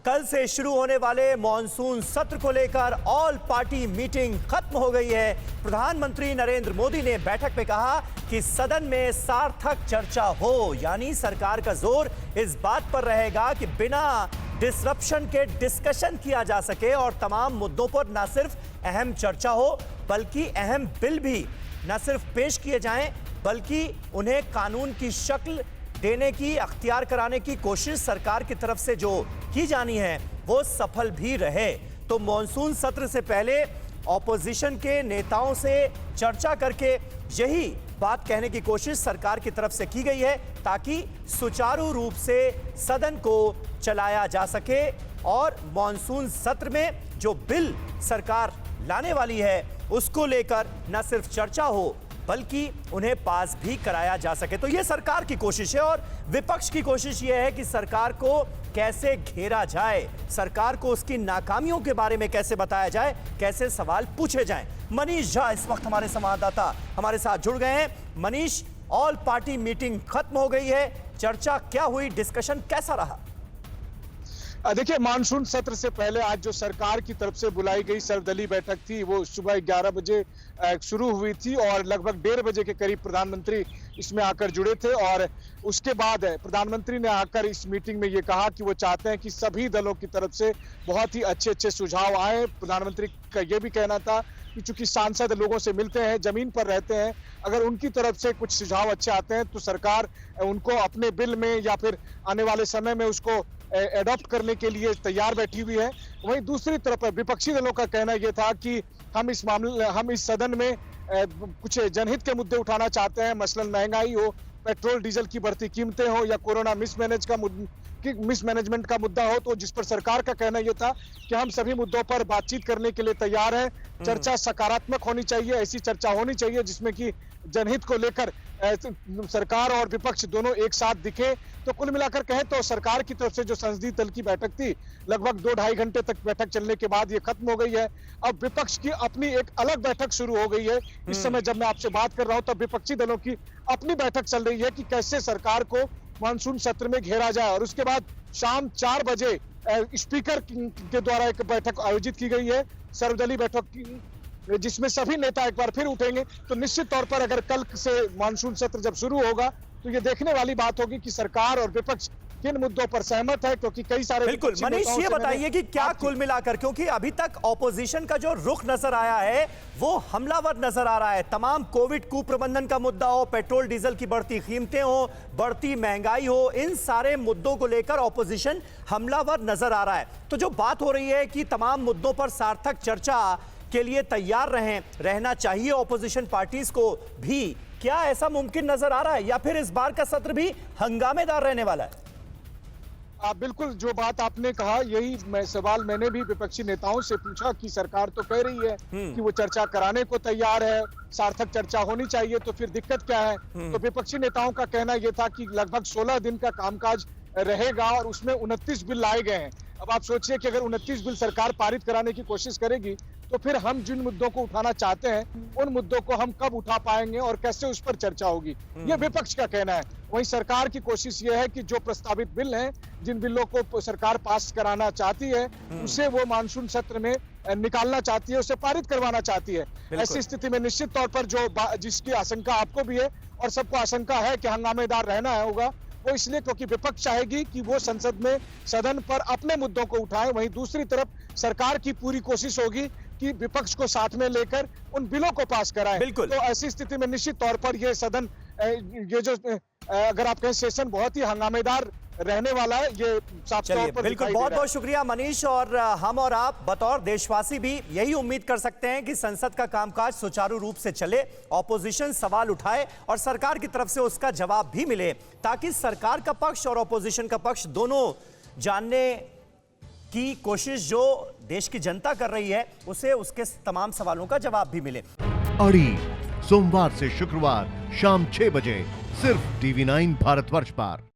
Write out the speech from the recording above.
कल से शुरू होने वाले मॉनसून सत्र को लेकर ऑल पार्टी मीटिंग खत्म हो गई है। प्रधानमंत्री नरेंद्र मोदी ने बैठक में कहा कि सदन में सार्थक चर्चा हो, यानी सरकार का जोर इस बात पर रहेगा कि बिना डिसरप्शन के डिस्कशन किया जा सके और तमाम मुद्दों पर न सिर्फ अहम चर्चा हो बल्कि अहम बिल भी न सिर्फ पेश किए जाएं बल्कि उन्हें कानून की शक्ल देने की, अख्तियार कराने की कोशिश सरकार की तरफ से जो की जानी है वो सफल भी रहे। तो मॉनसून सत्र से पहले ऑपोजिशन के नेताओं से चर्चा करके यही बात कहने की कोशिश सरकार की तरफ से की गई है ताकि सुचारू रूप से सदन को चलाया जा सके और मॉनसून सत्र में जो बिल सरकार लाने वाली है उसको लेकर न सिर्फ चर्चा हो बल्कि उन्हें पास भी कराया जा सके। तो यह सरकार की कोशिश है और विपक्ष की कोशिश यह है कि सरकार को कैसे घेरा जाए, सरकार को उसकी नाकामियों के बारे में कैसे बताया जाए, कैसे सवाल पूछे जाएं। मनीष झा इस वक्त हमारे संवाददाता हमारे साथ जुड़ गए हैं। मनीष, ऑल पार्टी मीटिंग खत्म हो गई है, चर्चा क्या हुई, डिस्कशन कैसा रहा? देखिए, मानसून सत्र से पहले आज जो सरकार की तरफ से बुलाई गई सर्वदलीय बैठक थी वो सुबह 11 बजे शुरू हुई थी और लगभग 1:30 बजे के करीब प्रधानमंत्री इसमें आकर जुड़े थे। और उसके बाद प्रधानमंत्री ने आकर इस मीटिंग में ये कहा कि वो चाहते हैं कि सभी दलों की तरफ से बहुत ही अच्छे सुझाव आए। प्रधानमंत्री का ये भी कहना था कि चूंकि सांसद लोगों से मिलते हैं, जमीन पर रहते हैं, अगर उनकी तरफ से कुछ सुझाव अच्छे आते हैं तो सरकार उनको अपने बिल में या फिर आने वाले समय में उसको एडॉप्ट करने के लिए तैयार बैठी हुई है। वहीं दूसरी तरफ विपक्षी दलों का कहना यह था कि हम इस सदन में कुछ जनहित के मुद्दे उठाना चाहते हैं, मसलन महंगाई हो, पेट्रोल डीजल की बढ़ती कीमतें हो या कोरोना मिसमैनेजमेंट का मुद्दा हो, तो जिस पर सरकार का कहना यह था कि हम सभी मुद्दों पर बातचीत करने के लिए तैयार हैं। चर्चा सकारात्मक होनी चाहिए, ऐसी चर्चा होनी चाहिए जिसमें कि जनहित को लेकर सरकार और विपक्ष दोनों एक साथ दिखे। तो कुल मिलाकर कहें तो सरकार की तरफ से जो संसदीय दल की बैठक थी लगभग 2-2.5 घंटे तक बैठक चलने के बाद ये खत्म हो गई है। अब विपक्ष की अपनी एक अलग बैठक शुरू हो गई है। इस समय जब मैं आपसे बात कर रहा हूं तब विपक्षी दलों की अपनी बैठक चल रही है कि कैसे सरकार को मानसून सत्र में घेरा जाए। और उसके बाद शाम 4 बजे स्पीकर के द्वारा एक बैठक आयोजित की गई है, सर्वदलीय बैठक, जिसमें सभी नेता एक बार फिर उठेंगे। तो निश्चित तौर पर अगर कल से मानसून सत्र जब शुरू होगा तो ये देखने वाली बात होगी कि सरकार और विपक्ष किन मुद्दों पर सहमत है, क्योंकि कई सारे बिल्कुल। मनीष, ये बताइए कि क्या कुल मिलाकर, क्योंकि अभी तक ऑपोजिशन का जो रुख नजर आया है वो हमलावर नजर आ रहा है, तमाम कोविड कुप्रबंधन का मुद्दा हो, पेट्रोल डीजल की बढ़ती कीमतें हो, बढ़ती महंगाई हो, इन सारे मुद्दों को लेकर ऑपोजिशन हमलावर नजर आ रहा है। तो जो बात हो रही है कि तमाम मुद्दों पर सार्थक चर्चा के लिए तैयार रहना चाहिए ऑपोजिशन पार्टीज को भी, क्या ऐसा मुमकिन नजर आ रहा है या फिर इस बार का सत्र भी हंगामेदार रहने वाला है? बिल्कुल, जो बात आपने कहा यही सवाल मैंने भी विपक्षी नेताओं से पूछा कि सरकार तो कह रही है कि वो चर्चा कराने को तैयार है, सार्थक चर्चा होनी चाहिए, तो फिर दिक्कत क्या है? तो विपक्षी नेताओं का कहना यह था कि लगभग 16 दिन का कामकाज रहेगा और उसमें 29 बिल लाए गए हैं। अब आप सोचिए कि अगर 29 बिल सरकार पारित कराने की कोशिश करेगी तो फिर हम जिन मुद्दों को उठाना चाहते हैं उन मुद्दों को हम कब उठा पाएंगे और कैसे उस पर चर्चा होगी, ये विपक्ष का कहना है। वहीं सरकार की कोशिश ये है कि जो प्रस्तावित बिल हैं, जिन बिलों को सरकार पास कराना चाहती है उसे वो मानसून सत्र में निकालना चाहती है, उसे पारित करवाना चाहती है। ऐसी स्थिति में निश्चित तौर पर जिसकी आशंका आपको भी है और सबको आशंका है कि हंगामेदार रहना होगा, वो इसलिए क्योंकि विपक्ष चाहेगी कि वो संसद में सदन पर अपने मुद्दों को उठाए। वहीं दूसरी तरफ सरकार की पूरी कोशिश होगी कि विपक्ष को साथ में लेकर उन बिलों को पास कराए। तो ऐसी स्थिति में निश्चित तौर पर ये सदन, ये जो अगर आप कहें सेशन बहुत ही हंगामेदार रहने वाला है, ये साफ तौर पर बिल्कुल। बहुत बहुत शुक्रिया मनीष। और हम और आप बतौर देशवासी भी यही उम्मीद कर सकते हैं कि संसद का कामकाज सुचारू रूप से चले, ऑपोजिशन सवाल उठाए और सरकार की तरफ से उसका जवाब भी मिले, ताकि सरकार का पक्ष और ऑपोजिशन का पक्ष दोनों जानने की कोशिश जो देश की जनता कर रही है उसे उसके तमाम सवालों का जवाब भी मिले। अड़ी सोमवार से शुक्रवार शाम 6 बजे सिर्फ TV9 भारतवर्ष पर।